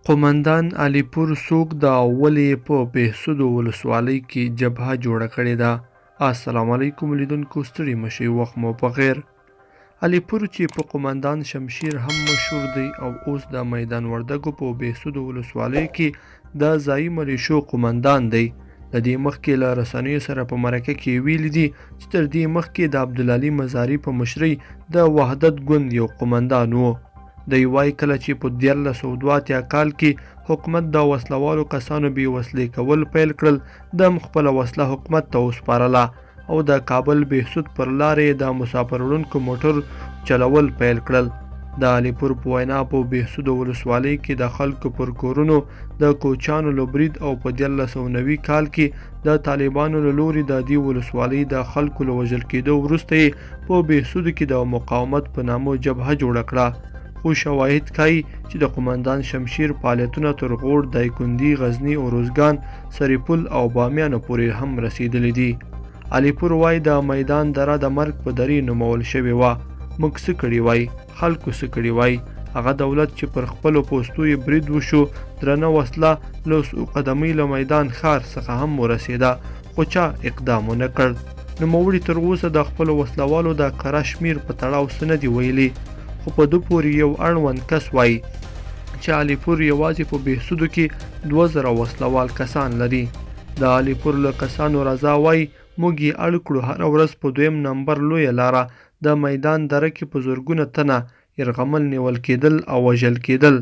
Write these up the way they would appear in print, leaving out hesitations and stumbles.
قومندان علیپور څوک ده او ولې په بهسودو ولسوالۍ کې جبهه جوړه کړې ده؟ السلام علیکم لیدونکو، ستړي مشئ، وخت مو په خیر. علیپور چې په قومندان شمشیر هم مشهور دی او اوس د میدان وردګو په بهسودو ولسوالۍ کې د ځایي ملیشو قومندان دی. د دې مخکې له رسنیو سره په مرکه کې ویلي دي چې تر دې مخکې د عبدالعلي مزاري په مشرۍ د وحدت ګوند یو قومندان و. دی وایي کله چې په 1382 کال کې حکومت د وسلوالو کسانو بې وسلې کول پیل کړل، د خپله وسله حکومت ته وسپارله او د کابل بهسود پر لارې د مسافر وړونکو موټر چلول پیل کړل. د علیپور په وینا په بهسودو ولسوالۍ کې د خلکو پر کورونو د کوچیانو له برید او په 1390 کال کې د طالبانو له لوري د دې ولسوالۍ د خلکو له وژل کېدو وروسته یې په بهسودو کې د مقاومت په نامه جبهه جوړه کړه. خو شواهد ښایي چې د قومندان شمشیر فعالیتونه تر غور، دایکنډي، غزني، اروزګان، سرپل او بامیانو پورې هم رسیدلی دي. علیپور وایي د میدان دره د مرګ په درې نومول شوې وه. موږ څه کړي وای؟ خلکو څه کړي وای؟ هغه دولت چې پر خپلو پوستو یې برید وشو، درنه وسله له څو قدمۍ له میدان ښار څخه هم ورسېده، خو چا اقدام ونه کړ. نوموړي تر اوسه د خپلو وسلوالو د کره شمیر په تړاو څه نه دي ویلي، خو په ده پورې یو اړوند کس وایي چې علیپور یوازې په بهسودو کې 2000 وسلوال کسان لري. د علیپور له کسانو رضا وایي موږ یې اړ کړو هره ورځ په 2 نمبر لویه لاره د میدان دره کې په زرګونه تنه یرغمل نیول کېدل او وژل کېدل.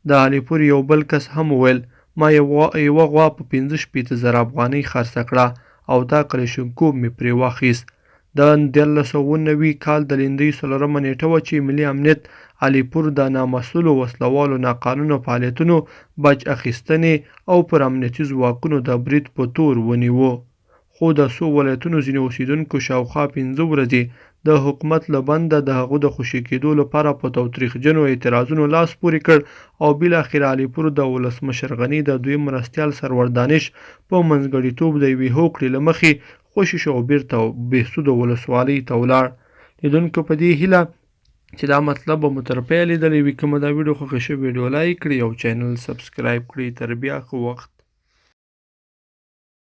د علیپور یو بل کس هم وویل ما یوه غوا په 15,000 افغانۍ خرڅه کړه او دا کلشینکوف مې پرې واخیست. د 1390 کال د لیندۍ 4 نیټه وه چې ملي امنیت علیپور د نامسؤلو وسلوالو ناقانونه فعالیتونو، باج اخیستنې او پر امنیتي ځواکونو د برید په تور ونیوه. خو د څو ولایتونو ځینې اوسیدونکو شاوخوا 5 ورځې د حکومت له بنده د هغو د خوشي کېدو لپاره په تاوتریخجنو اعتراضونو لاس پورې کړ او بالاخره علیپور د ولسمشر غني د دویم مرستیال سرور دانش په منځګړیتوب د یوې هوکړې له مخې خوشي شو او بیرته بهسودو ولسوالۍ ته ولاړ. لیدونکو په دې هیله چې دا مطلب به مو تر پیله لیدلی وي. که مو دا ویډیو خوښه شوې ویډیو لایک کړئ او چینل سبسکرایب کړئ. تر بیا ښه وخت.